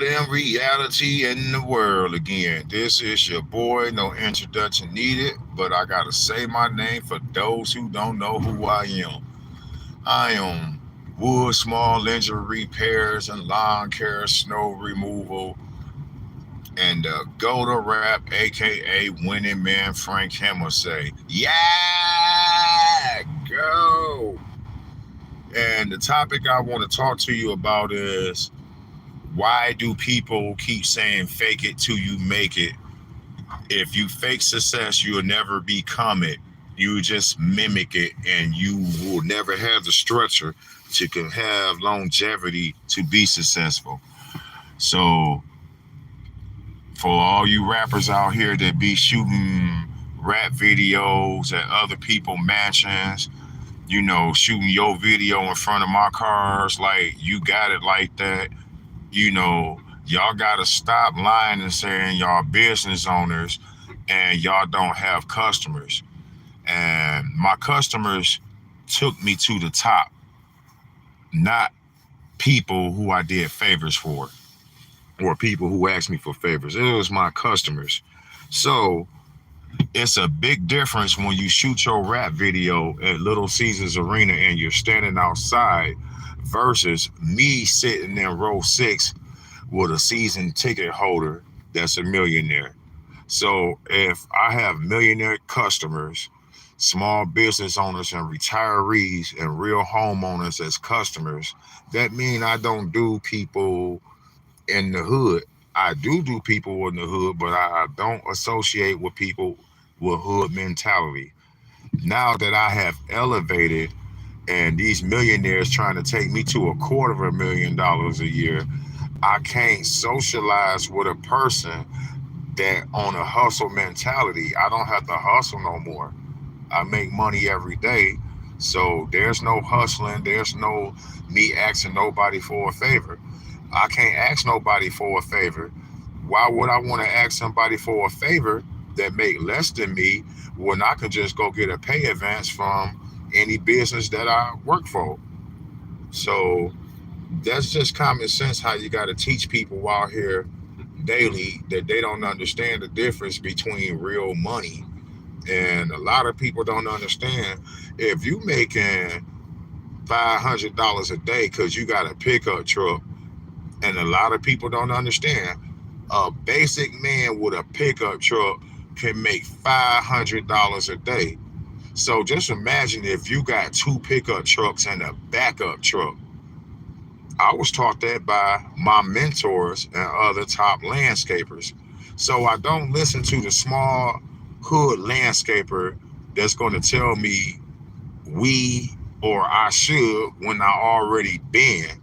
in reality in the world again. This is your boy, no introduction needed, but I gotta say my name for those who don't know who I am. I am wood, small engine repairs and lawn care, snow removal, and go to rap, aka winning man Frank Hammer say, yeah, go. And the topic I want to talk to you about is why do people keep saying fake it till you make it? If you fake success, you'll never become it. You just mimic it and you will never have the structure to can have longevity to be successful. So for all you rappers out here that be shooting rap videos at other people mansions, shooting your video in front of my cars, like you got it like that, y'all gotta stop lying and saying y'all business owners and y'all don't have customers. And my customers took me to the top, not people who I did favors for or people who asked me for favors. It was my customers. So it's a big difference when you shoot your rap video at Little Caesars Arena and you're standing outside versus me sitting in row 6 with a season ticket holder that's a millionaire. So if I have millionaire customers, small business owners and retirees and real homeowners as customers, that means I don't do people in the hood. I do people in the hood, but I don't associate with people with hood mentality. Now that I have elevated and these millionaires trying to take me to $250,000 a year, I can't socialize with a person that on a hustle mentality. I don't have to hustle no more. I make money every day. So there's no hustling. There's no me asking nobody for a favor. I can't ask nobody for a favor. Why would I want to ask somebody for a favor that make less than me when I can just go get a pay advance from any business that I work for? So that's just common sense how you got to teach people out here daily that they don't understand the difference between real money. And a lot of people don't understand if you making $500 a day because you got a pickup truck, and a lot of people don't understand a basic man with a pickup truck can make $500 a day. So just imagine if you got two pickup trucks and a backup truck. I was taught that by my mentors and other top landscapers. So I don't listen to the small hood landscaper that's going to tell me we or I should when I already been.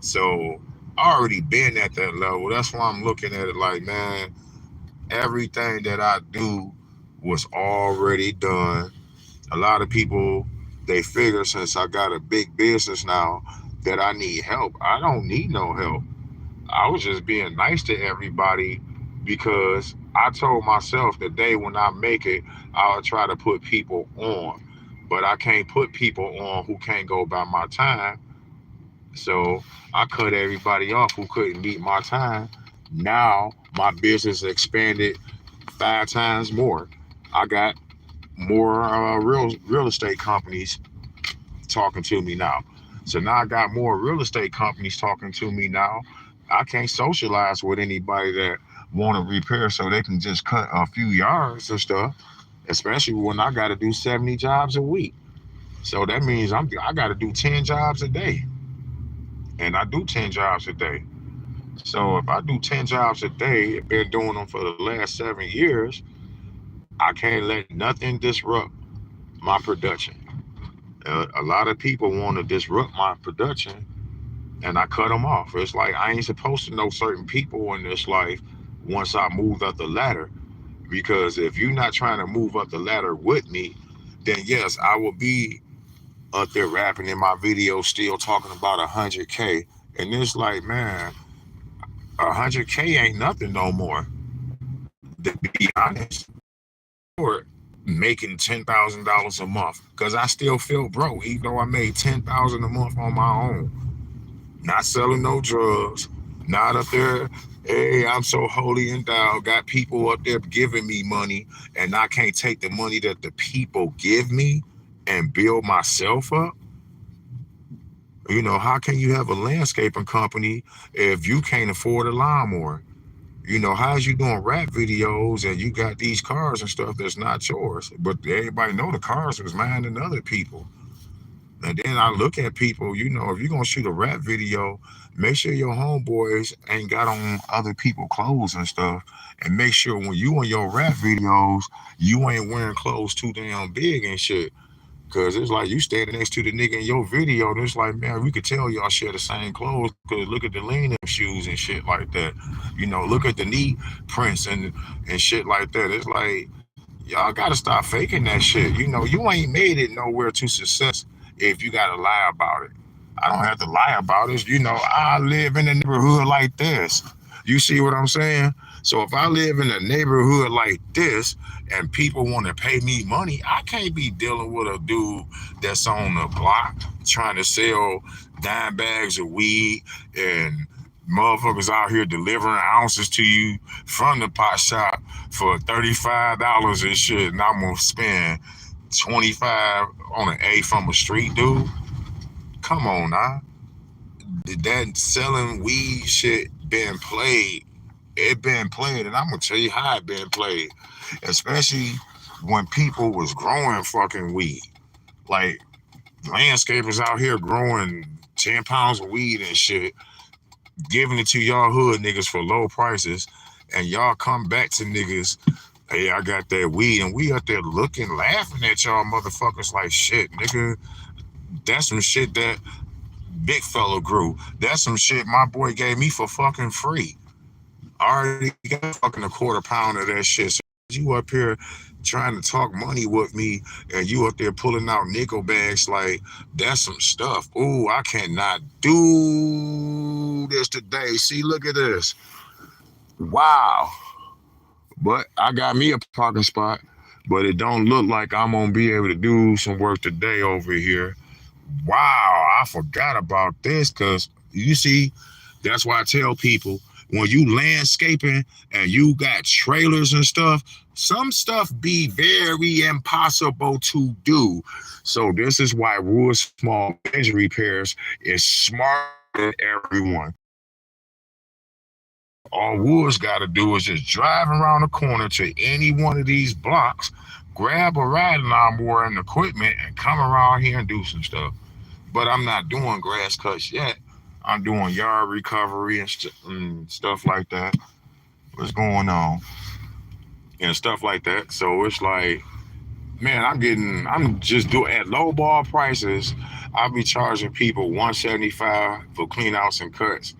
So I already been at that level. That's why I'm looking at it like, man, everything that I do was already done. A lot of people, they figure since I got a big business now that I need help. I don't need no help. I was just being nice to everybody because I told myself the day when I make it, I'll try to put people on. But I can't put people on who can't go by my time. So I cut everybody off who couldn't meet my time. Now my business expanded 5 times more. I got more real estate companies talking to me now. So now I got more real estate companies talking to me now. I can't socialize with anybody that want to repair so they can just cut a few yards and stuff, especially when I got to do 70 jobs a week. So that means I got to do 10 jobs a day. And I do 10 jobs a day. So if I do 10 jobs a day, I've been doing them for the last 7 years, I can't let nothing disrupt my production. A lot of people want to disrupt my production and I cut them off. It's like I ain't supposed to know certain people in this life once I moved up the ladder. Because if you're not trying to move up the ladder with me, then yes, I will be up there rapping in my video still talking about 100K. And it's like, man, 100K ain't nothing no more. To be honest, or making $10,000 a month because I still feel broke, even though I made $10,000 a month on my own, not selling no drugs, Not up there, hey, I'm so holy endowed, got people up there giving me money, and I can't take the money that the people give me and build myself up. How can you have a landscaping company if you can't afford a lawnmower? How's you doing rap videos and you got these cars and stuff that's not yours, but everybody know the cars was mine and other people. And then I look at people, if you're gonna shoot a rap video, make sure your homeboys ain't got on other people clothes and stuff. And make sure when you in your rap videos, you ain't wearing clothes too damn big and shit. Cause it's like you standing next to the nigga in your video, and it's like, man, we could tell y'all share the same clothes. Cause look at the lean them shoes and shit like that. Look at the knee prints and shit like that. It's like y'all gotta stop faking that shit. You ain't made it nowhere to success if you gotta lie about it. I don't have to lie about it. I live in a neighborhood like this. You see what I'm saying? So if I live in a neighborhood like this and people want to pay me money, I can't be dealing with a dude that's on the block trying to sell dime bags of weed and motherfuckers out here delivering ounces to you from the pot shop for $35 and shit, and I'm gonna spend 25 on an A from a street dude. Come on now. That selling weed shit been played. It been played, and I'm gonna tell you how it been played. Especially when people was growing fucking weed. Like landscapers out here growing 10 pounds of weed and shit, giving it to y'all hood niggas for low prices, and y'all come back to niggas, hey, I got that weed, and we up there looking, laughing at y'all motherfuckers like shit, nigga. That's some shit that big fella grew. That's some shit my boy gave me for fucking free. I already got fucking a quarter pound of that shit. So you up here trying to talk money with me and you up there pulling out nickel bags like that's some stuff. Ooh, I cannot do this today. See, look at this. Wow. But I got me a parking spot, but it don't look like I'm gonna be able to do some work today over here. Wow, I forgot about this because you see, that's why I tell people when you landscaping and you got trailers and stuff, some stuff be very impossible to do. So this is why Wood Small Engine Repairs is smarter than everyone. All Woods got to do is just drive around the corner to any one of these blocks, grab a riding lawnmower and equipment, and come around here and do some stuff. But I'm not doing grass cuts yet. I'm doing yard recovery and stuff like that. What's going on? And stuff like that. So it's like, man, I'm just doing at low ball prices. I'll be charging people 175 for clean outs and cuts.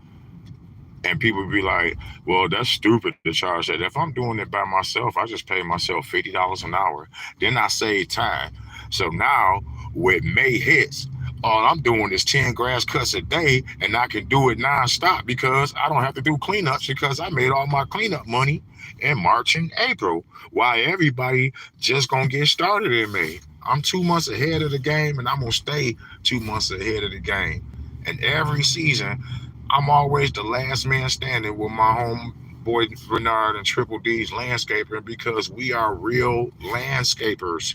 And people be like, well, that's stupid to charge that. If I'm doing it by myself, I just pay myself $50 an hour. Then I save time. So now with May hits, all I'm doing is 10 grass cuts a day, and I can do it nonstop because I don't have to do cleanups because I made all my cleanup money in March and April. While everybody just gonna get started in May. I'm 2 months ahead of the game, and I'm gonna stay 2 months ahead of the game. And every season, I'm always the last man standing with my homeboy Bernard and Triple D's landscaping because we are real landscapers.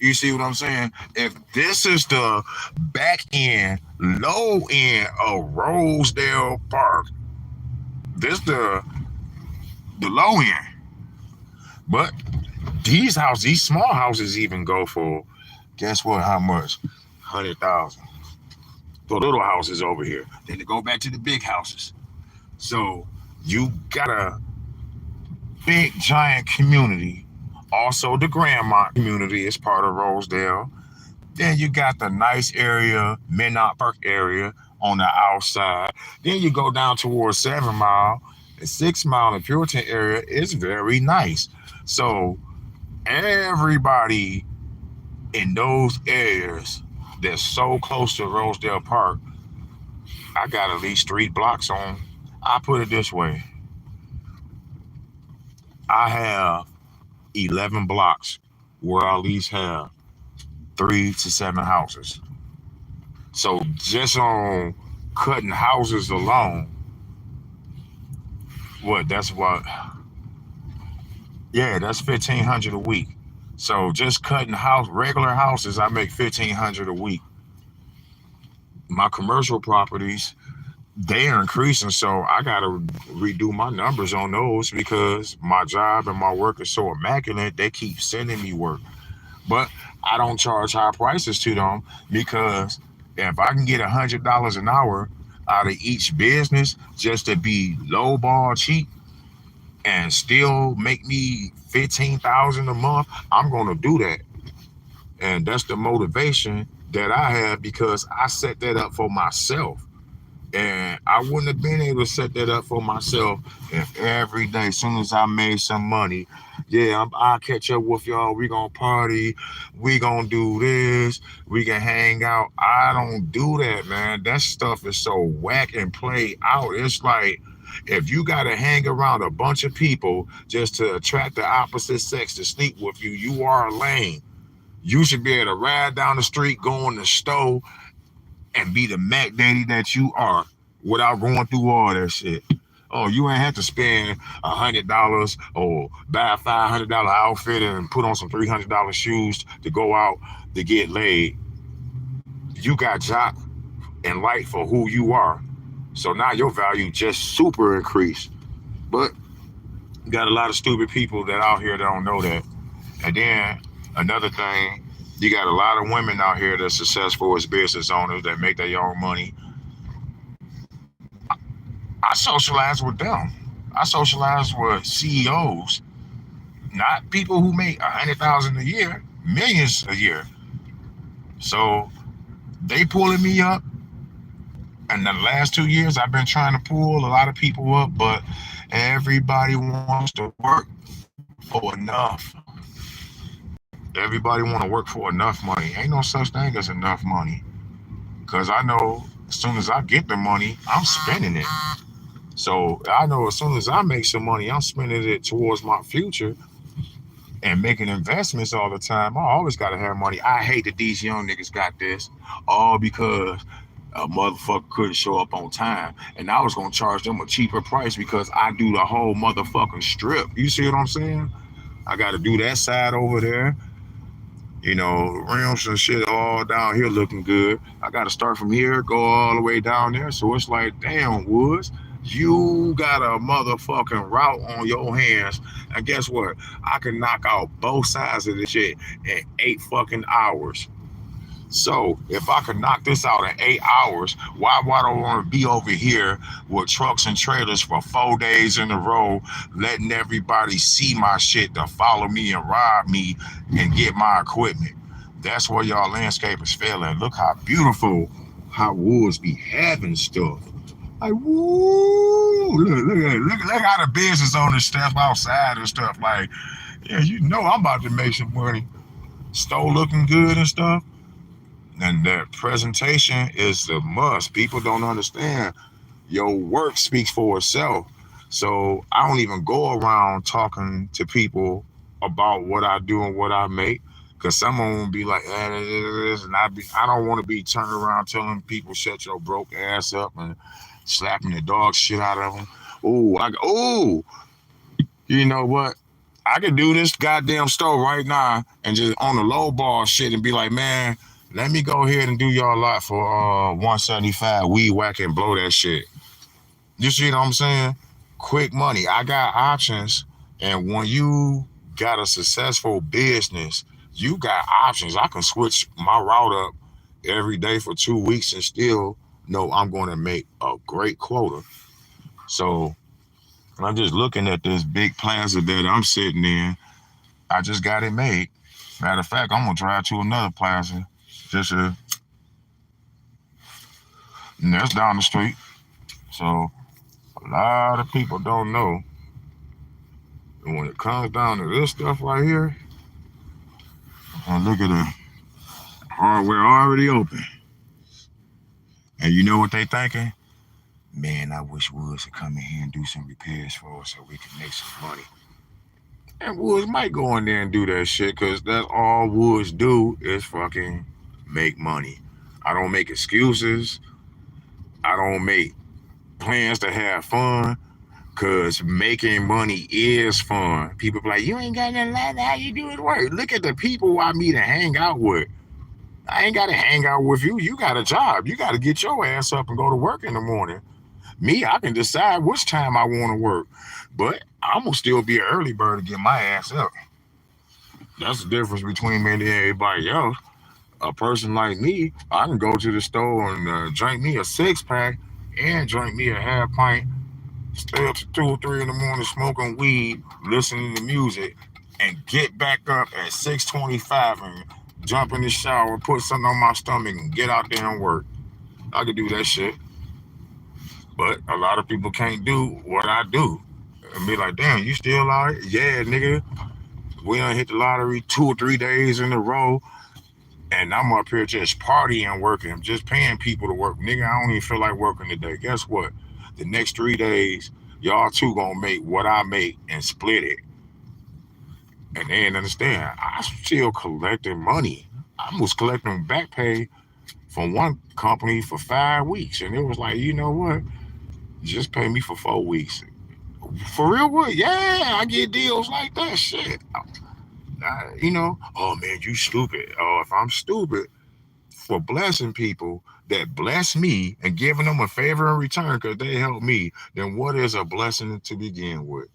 You see what I'm saying? If this is the back end, low end of Rosedale Park, this the low end. But these small houses even go for, guess what? How much? 100,000. The little houses over here. Then they go back to the big houses. So you got a big giant community. Also, the Grandmont community is part of Rosedale. Then you got the nice area, Minot Park area on the outside. Then you go down towards 7 Mile. The 6 Mile and Puritan area is very nice. So everybody in those areas that's so close to Rosedale Park, I got at least 3 blocks on. I put it this way. I have 11 blocks where I at least have 3 to 7 houses. So just on cutting houses alone. What? That's what? Yeah, that's 1,500 a week. So just cutting regular houses, I make 1,500 a week. My commercial properties, they are increasing, so I gotta redo my numbers on those because my job and my work is so immaculate. They keep sending me work, but I don't charge high prices to them because if I can get $100 an hour out of each business just to be lowball cheap and still make me 15,000 a month, I'm gonna do that. And that's the motivation that I have because I set that up for myself. And I wouldn't have been able to set that up for myself if every day, as soon as I made some money, yeah, I'll catch up with y'all. We gonna party. We gonna do this. We can hang out. I don't do that, man. That stuff is so whack and played out. It's like if you gotta hang around a bunch of people just to attract the opposite sex to sleep with you, you are lame. You should be able to ride down the street, go in the store, and be the Mac Daddy that you are without going through all that shit. Oh, you ain't have to spend $100 or buy a $500 outfit and put on some $300 shoes to go out to get laid. You got jock and light for who you are. So now your value just super increased. But you got a lot of stupid people that out here that don't know that. And then another thing, you got a lot of women out here that's successful as business owners that make their own money. I socialize with them. I socialize with CEOs, not people who make 100,000 a year, millions a year. So they pulling me up. And the last 2 years, I've been trying to pull a lot of people up, but everybody wants to work for enough. Everybody want to work for enough money. Ain't no such thing as enough money. Because I know as soon as I get the money, I'm spending it. So I know as soon as I make some money, I'm spending it towards my future and making investments all the time. I always got to have money. I hate that these young niggas got this all because a motherfucker couldn't show up on time. And I was going to charge them a cheaper price because I do the whole motherfucking strip. You see what I'm saying? I got to do that side over there. You know, rims and shit all down here looking good. I got to start from here, go all the way down there. So it's like, damn, Woods, you got a motherfucking route on your hands. And guess what? I can knock out both sides of this shit in 8 fucking hours. So if I could knock this out in 8 hours, why do I want to be over here with trucks and trailers for 4 days in a row, letting everybody see my shit to follow me and rob me and get my equipment? That's where y'all landscapers failing. Look how beautiful how Woods be having stuff. Like, woo, look how the business owners step outside and stuff. Like, yeah, you know I'm about to make some money. Store looking good and stuff. And that presentation is the must. People don't understand. Your work speaks for itself. So I don't even go around talking to people about what I do and what I make. Cause someone will be like, and I don't want to be turning around telling people shut your broke ass up and slapping the dog shit out of them. Oh, you know what? I could do this goddamn store right now and just on the low ball shit and be like, man, let me go ahead and do y'all a lot for 175 weed whack and blow that shit. You see what I'm saying? Quick money. I got options. And when you got a successful business, you got options. I can switch my route up every day for 2 weeks and still know I'm going to make a great quota. So I'm just looking at this big plaza that I'm sitting in. I just got it made. Matter of fact, I'm going to drive to another plaza. And that's down the street. So a lot of people don't know. And when it comes down to this stuff right here, and look at the hardware already open. And you know what they thinking? Man, I wish Woods would come in here and do some repairs for us so we can make some money. And Woods might go in there and do that shit because that's all Woods do is fucking make money. I don't make excuses. I don't make plans to have fun because making money is fun. People be like, you ain't got nothing like that. How you do it work? Look at the people I meet and hang out with. I ain't got to hang out with you. You got a job. You got to get your ass up and go to work in the morning. Me, I can decide which time I want to work, but I'm going to still be an early bird to get my ass up. That's the difference between me and everybody else. A person like me, I can go to the store and drink me a 6-pack and drink me a half pint, stay up to 2 or 3 in the morning smoking weed, listening to music, and get back up at 6:25 and jump in the shower, put something on my stomach, and get out there and work. I could do that shit, but a lot of people can't do what I do. And be like, damn, you still out here? Yeah, nigga. We done hit the lottery 2 or 3 days in a row. And I'm up here just partying, working, just paying people to work. Nigga, I don't even feel like working today. Guess what? The next 3 days, y'all two gonna make what I make and split it. And they didn't understand. I still collecting money. I was collecting back pay from one company for 5 weeks. And it was like, you know what? Just pay me for 4 weeks. For real, what? Yeah, I get deals like that. Shit. Oh man, you stupid. Oh, if I'm stupid for blessing people that bless me and giving them a favor in return because they help me, then what is a blessing to begin with?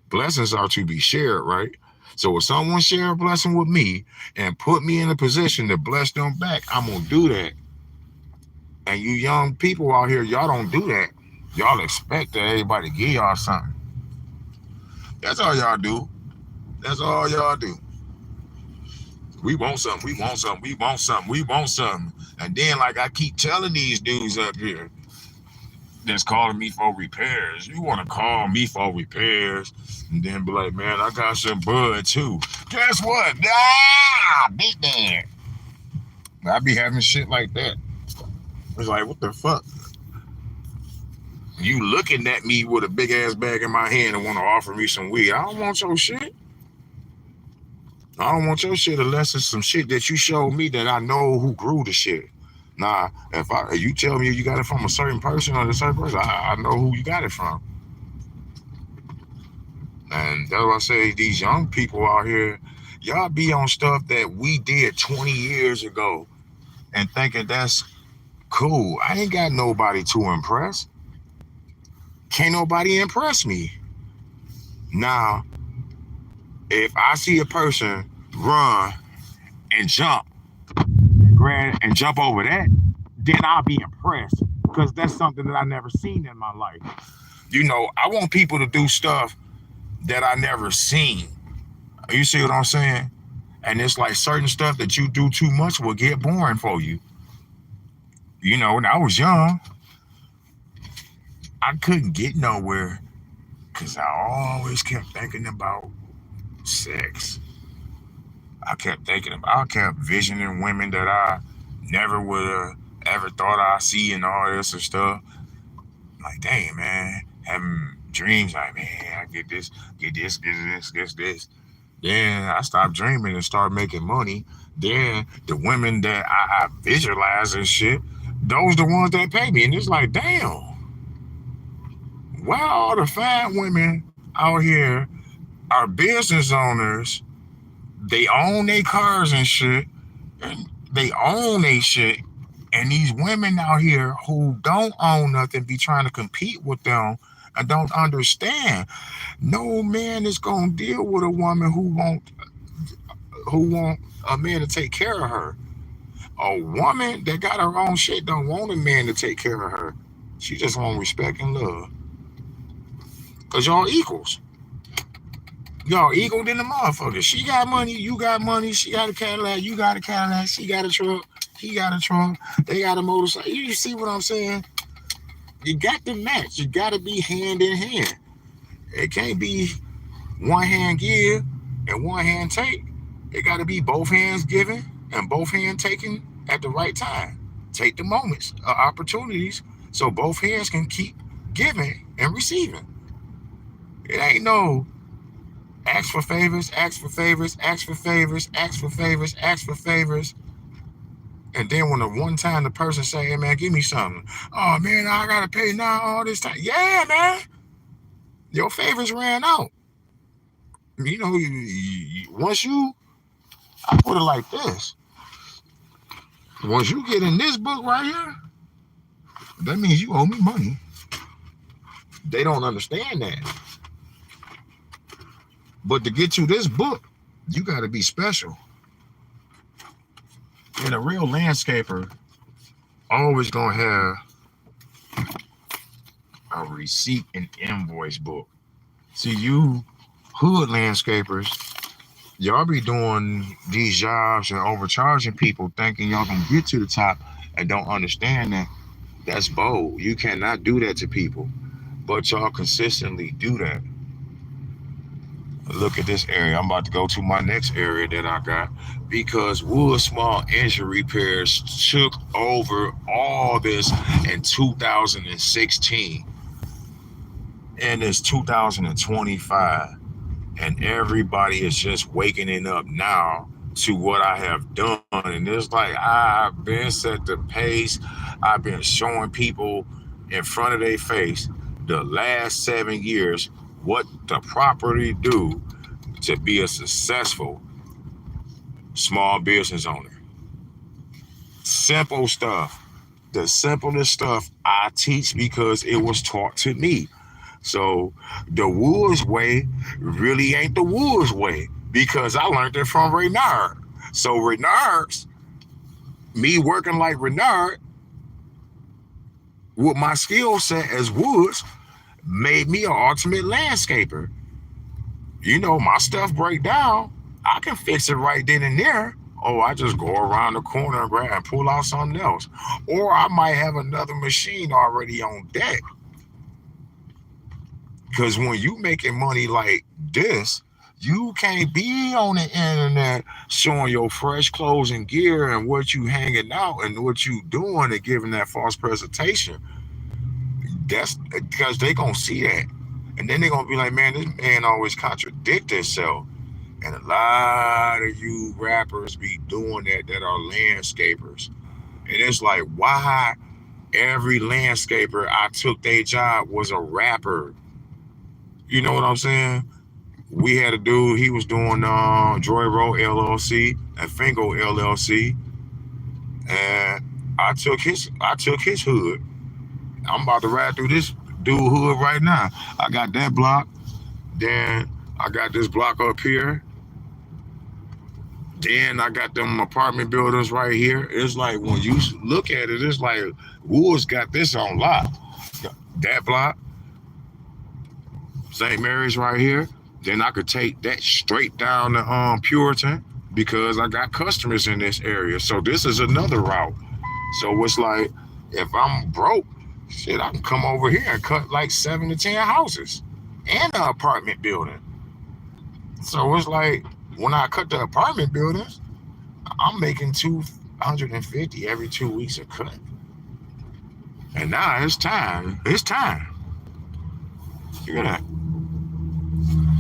Blessings are to be shared, right? So if someone share a blessing with me and put me in a position to bless them back, I'm gonna do that. And you young people out here, y'all don't do that. Y'all expect that everybody give y'all something. That's all y'all do. That's all y'all do. We want something, we want something, we want something, we want something. And then, like I keep telling these dudes up here that's calling me for repairs, you want to call me for repairs and then be like, man, I got some bud too. Guess what? Big man. I be having shit like that. It's like, what the fuck? You looking at me with a big ass bag in my hand and want to offer me some weed. I don't want your shit. I don't want your shit unless it's some shit that you showed me that I know who grew the shit. Nah, if you tell me you got it from a certain person or a certain person, I know who you got it from. And that's why I say these young people out here, y'all be on stuff that we did 20 years ago and thinking that's cool. I ain't got nobody to impress. Can't nobody impress me. Now, if I see a person run and jump, grab and jump over that, then I'll be impressed because that's something that I never seen in my life. I want people to do stuff that I never seen. You see what I'm saying? And it's like certain stuff that you do too much will get boring for you. When I was young, I couldn't get nowhere because I always kept thinking about sex. I kept visioning women that I never would have ever thought I'd see and all this and stuff. Like, dang, man, having dreams like, man, I get this, this. Then I stopped dreaming and started making money. Then the women that I visualize and shit, those the ones that pay me. And it's like, damn, why all the fine women out here are business owners? They own their cars and shit, and they own their shit. And these women out here who don't own nothing be trying to compete with them and don't understand. No man is gonna deal with a woman who want a man to take care of her. A woman that got her own shit don't want a man to take care of her. She just want respect and love. Cause y'all equals. Y'all equal than the motherfucker. She got money, you got money. She got a Cadillac, you got a Cadillac. She got a truck, he got a truck. They got a motorcycle. You see what I'm saying? You got to match. You got to be hand in hand. It can't be one hand give and one hand take. It got to be both hands giving and both hands taking at the right time. Take the moments, opportunities, so both hands can keep giving and receiving. It ain't no ask for favors, ask for favors, ask for favors, ask for favors, ask for favors. And then when the one time the person say, "Hey man, give me something," oh man, I gotta pay now all this time. Yeah, man, your favors ran out. You know, once you, I put it like this: once you get in this book right here, that means you owe me money. They don't understand that. But to get you this book, you got to be special. And a real landscaper always gonna have a receipt and invoice book. See, you hood landscapers, y'all be doing these jobs and overcharging people, thinking y'all gonna get to the top, and don't understand that that's bold. You cannot do that to people, but y'all consistently do that. Look at this area. I'm about to go to my next area that I got because Wood Small Injury Repairs took over all this in 2016, and it's 2025, and everybody is just waking up now to what I have done. And it's like I've been set the pace. I've been showing people in front of their face the last 7 years what the property do to be a successful small business owner. Simple stuff. The simplest stuff I teach because it was taught to me. So the Woods way really ain't the Woods way because I learned it from Renard. So Renard's, me working like Renard with my skill set as Woods made me an ultimate landscaper. You know, my stuff break down, I can fix it right then and there. Oh, I just go around the corner and grab and pull out something else. Or I might have another machine already on deck. Because when you making money like this, you can't be on the internet showing your fresh clothes and gear and what you hanging out and what you doing and giving that false presentation. That's because they gonna see that. And then they're gonna be like, man, this man always contradict himself. And a lot of you rappers be doing that are landscapers. And it's like, why every landscaper I took their job was a rapper? You know what I'm saying? We had a dude, he was doing Joy Road LLC and Fingo LLC. And I took his hood. I'm about to ride through this dude hood right now. I got that block. Then I got this block up here. Then I got them apartment buildings right here. It's like when you look at it, it's like Woods got this on lock. That block, St. Mary's right here. Then I could take that straight down to Puritan because I got customers in this area. So this is another route. So it's like if I'm broke, shit, I can come over here and cut like 7 to 10 houses and an apartment building. So it's like when I cut the apartment buildings, I'm making 250 every 2 weeks a cut. And now it's time. It's time. You hear that?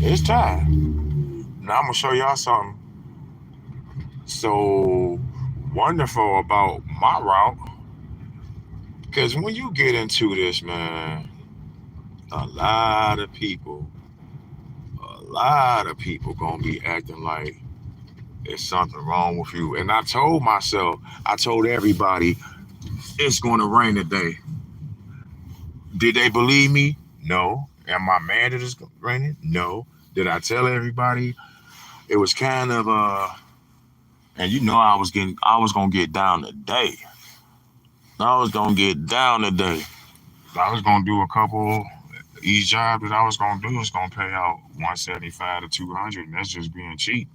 It's time. Now I'm gonna show y'all something so wonderful about my route. Because when you get into this, man, a lot of people, a lot of people gonna be acting like there's something wrong with you. And I told myself, I told everybody, it's gonna rain today. Did they believe me? No. Am I mad that it's raining? No. Did I tell everybody? It was kind of and you know I was gonna get down today. I was gonna get down today. I was gonna do a couple. Each job that I was gonna do is gonna pay out 175 to 200, and that's just being cheap.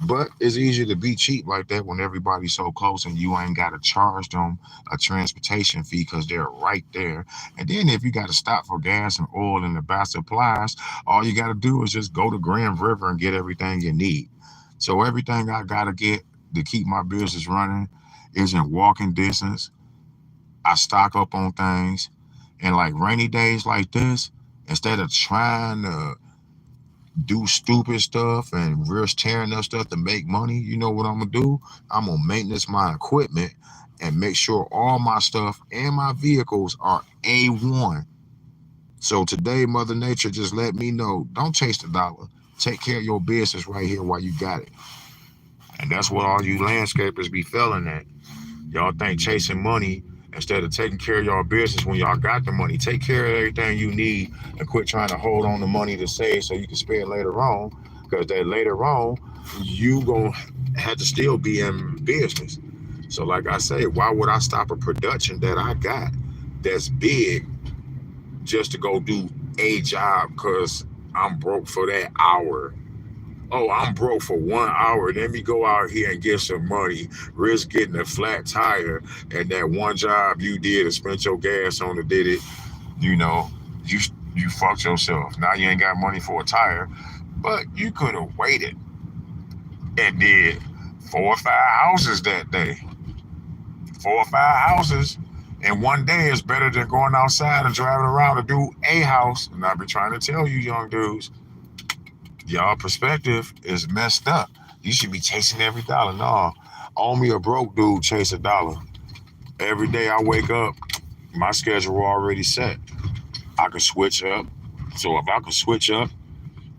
But it's easier to be cheap like that when everybody's so close and you ain't got to charge them a transportation fee because they're right there. And then if you got to stop for gas and oil and the best supplies, all you got to do is just go to Grand River and get everything you need. So everything I got to get to keep my business running is in walking distance. I stock up on things. And like rainy days like this, instead of trying to do stupid stuff and risk tearing up stuff to make money, you know what I'm gonna do? I'm gonna maintenance my equipment and make sure all my stuff and my vehicles are A1. So today, Mother Nature just let me know, don't chase the dollar. Take care of your business right here while you got it. And that's what all you landscapers be feeling at. Y'all think chasing money instead of taking care of y'all business when y'all got the money. Take care of everything you need and quit trying to hold on the money to save so you can spend later on. Because that later on, you gonna have to still be in business. So like I say, why would I stop a production that I got that's big just to go do a job because I'm broke for that hour? Oh, I'm broke for 1 hour. Let me go out here and get some money, risk getting a flat tire, and that one job you did and spent your gas on and did it, you know, you you fucked yourself. Now you ain't got money for a tire, but you could have waited and did 4 or 5 houses that day. 4 or 5 houses in one day is better than going outside and driving around to do a house. And I be trying to tell you, young dudes, y'all perspective is messed up. You should be chasing every dollar. No, only a broke dude chase a dollar. Every day I wake up, my schedule already set. I can switch up. So if I can switch up,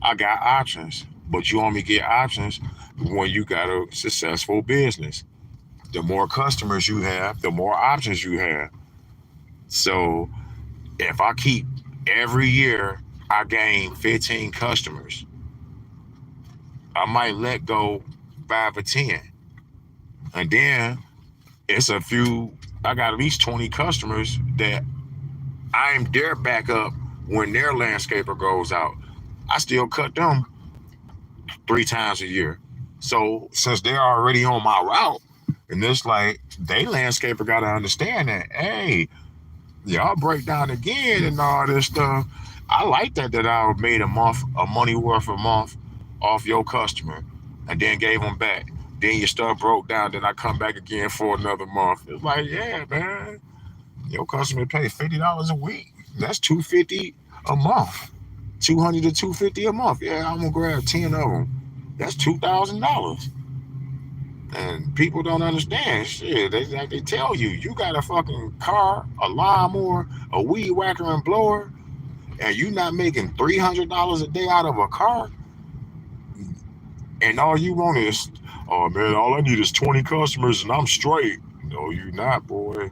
I got options. But you only get options when you got a successful business. The more customers you have, the more options you have. So if I keep every year, I gain 15 customers. I might let go 5 or 10. And then it's a few, I got at least 20 customers that I'm their backup when their landscaper goes out. I still cut them 3 times a year. So since they're already on my route, and it's like they landscaper got to understand that, hey, y'all break down again and all this stuff. I like that I made a money worth a month off your customer and then gave them back. Then your stuff broke down, then I come back again for another month. It's like, yeah, man, your customer pay $50 a week. That's $250 a month. 200 to 250 a month. Yeah, I'm gonna grab 10 of them. That's $2,000. And people don't understand shit. They tell you, you got a fucking car, a lawnmower, a weed whacker and blower, and you not making $300 a day out of a car, and all you want is, oh man, all I need is 20 customers and I'm straight. No, you not, boy.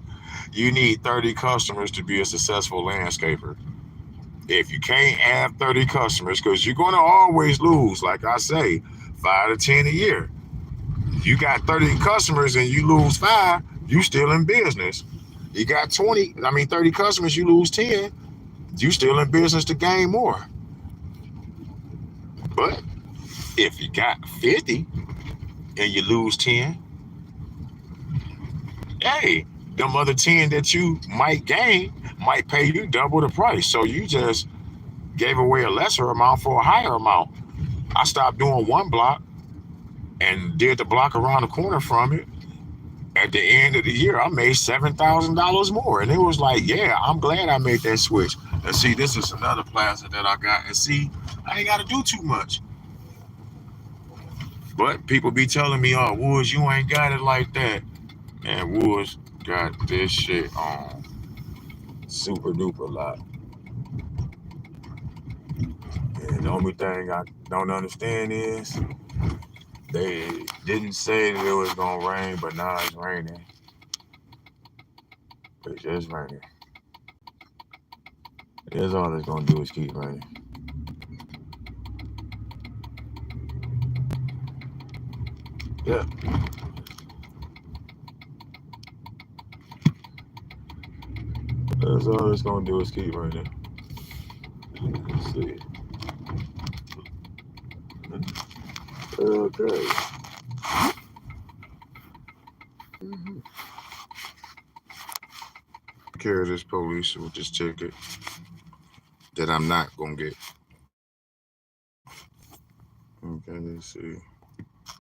You need 30 customers to be a successful landscaper. If you can't have 30 customers, because you're gonna always lose, like I say, 5 to 10 a year. You got 30 customers and you lose 5, you still in business. You got 30 customers, you lose 10, you still in business to gain more. But if you got 50 and you lose 10, hey, them other 10 that you might gain might pay you double the price. So you just gave away a lesser amount for a higher amount. I stopped doing one block and did the block around the corner from it. At the end of the year, I made $7,000 more. And it was like, yeah, I'm glad I made that switch. And see, this is another plaza that I got. And see, I ain't got to do too much. But people be telling me, oh, Woods, you ain't got it like that. And Woods got this shit on super duper lot. And the only thing I don't understand is they didn't say that it was going to rain, but now it's raining. It's just raining. That's all it's going to do is keep raining. Yeah. That's all it's going to do is keep raining. Let's see. Okay. Care of this police with this ticket that I'm not going to get. Okay, let's see.